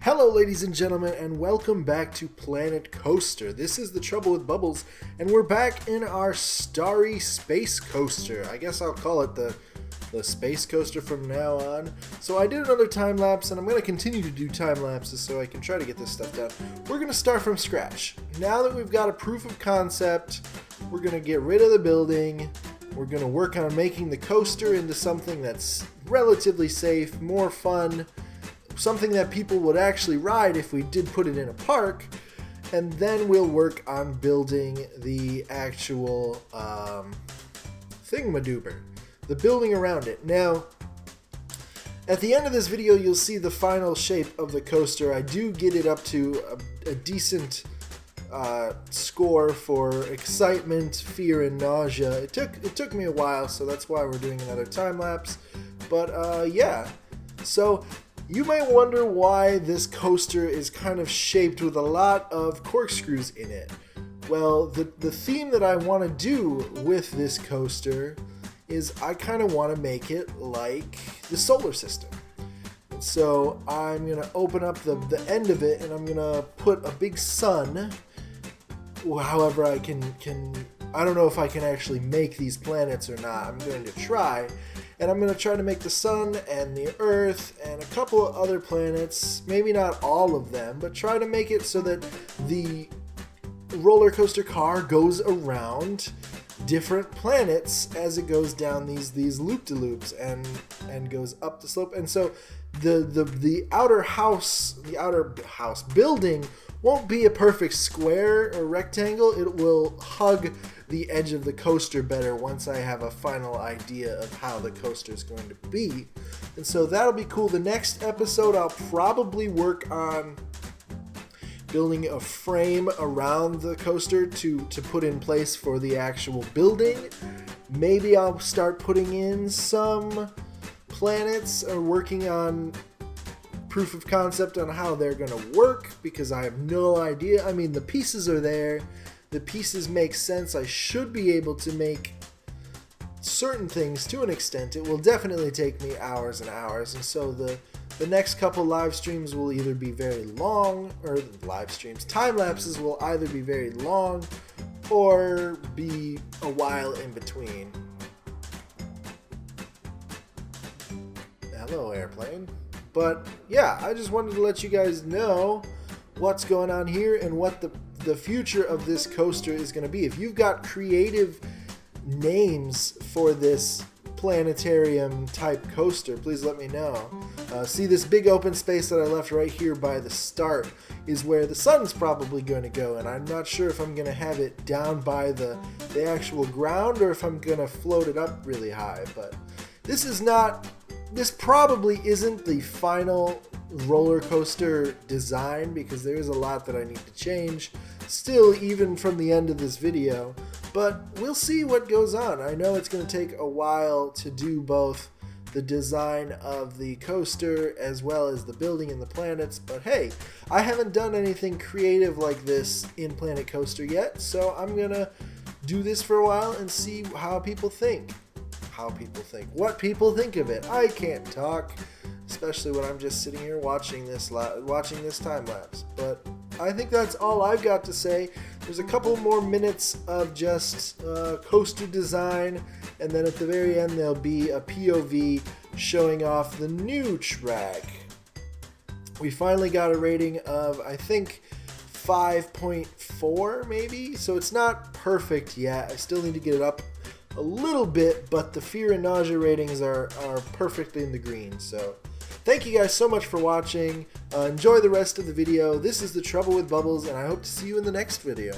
Hello ladies and gentlemen, and welcome back to Planet Coaster. This is The Trouble with Bubbles, and we're back in our starry space coaster. I guess I'll call it the space coaster from now on. So I did another time lapse, and I'm going to continue to do time lapses so I can try to get this stuff done. We're going to start from scratch. Now that we've got a proof of concept, we're going to get rid of the building. We're going to work on making the coaster into something that's relatively safe, more fun, something that people would actually ride if we did put it in a park, and then we'll work on building the actual thingamadoober, the building around it. Now, at the end of this video, you'll see the final shape of the coaster. I do get it up to a decent score for excitement, fear, and nausea. It took me a while, so that's why we're doing another time lapse. But yeah, so you might wonder why this coaster is kind of shaped with a lot of corkscrews in it. Well, the theme that I want to do with this coaster is I kind of want to make it like the solar system. And so I'm going to open up the end of it, and I'm going to put a big sun. However, I don't know if I can actually make these planets or not. I'm going to try. And I'm going to try to make the sun and the earth and a couple of other planets, maybe not all of them, but try to make it so that the roller coaster car goes around different planets as it goes down these loop-de-loops and goes up the slope. And so the outer house building won't be a perfect square or rectangle. It will hug the edge of the coaster better once I have a final idea of how the coaster is going to be. And so that'll be cool. The next episode, I'll probably work on building a frame around the coaster to put in place for the actual building. Maybe I'll start putting in some planets or working on proof of concept on how they're going to work, because I have no idea. I mean, the pieces are there. The pieces make sense. I should be able to make certain things to an extent. It will definitely take me hours and hours, and so the next couple live streams will either be very long, or time lapses will either be very long or be a while in between. Hello, airplane. But yeah, I just wanted to let you guys know what's going on here and what the future of this coaster is going to be. If you've got creative names for this planetarium type coaster, please let me know. See, this big open space that I left right here by the start is where the sun's probably going to go, and I'm not sure if I'm going to have it down by the actual ground or if I'm going to float it up really high. But this probably isn't the final roller coaster design, because there is a lot that I need to change still, even from the end of this video, but we'll see what goes on. I know it's going to take a while to do both the design of the coaster as well as the building and the planets, but hey, I haven't done anything creative like this in Planet Coaster yet, so I'm going to do this for a while and see how people think. What people think of it. I can't talk, especially when I'm just sitting here watching this time lapse. But I think that's all I've got to say. There's a couple more minutes of just coaster design, and then at the very end there'll be a POV showing off the new track. We finally got a rating of, I think, 5.4 maybe, so it's not perfect yet. I still need to get it up a little bit, but the fear and nausea ratings are perfectly in the green. So thank you guys so much for watching. Enjoy the rest of the video. This is The Trouble with Bubbles, and I hope to see you in the next video.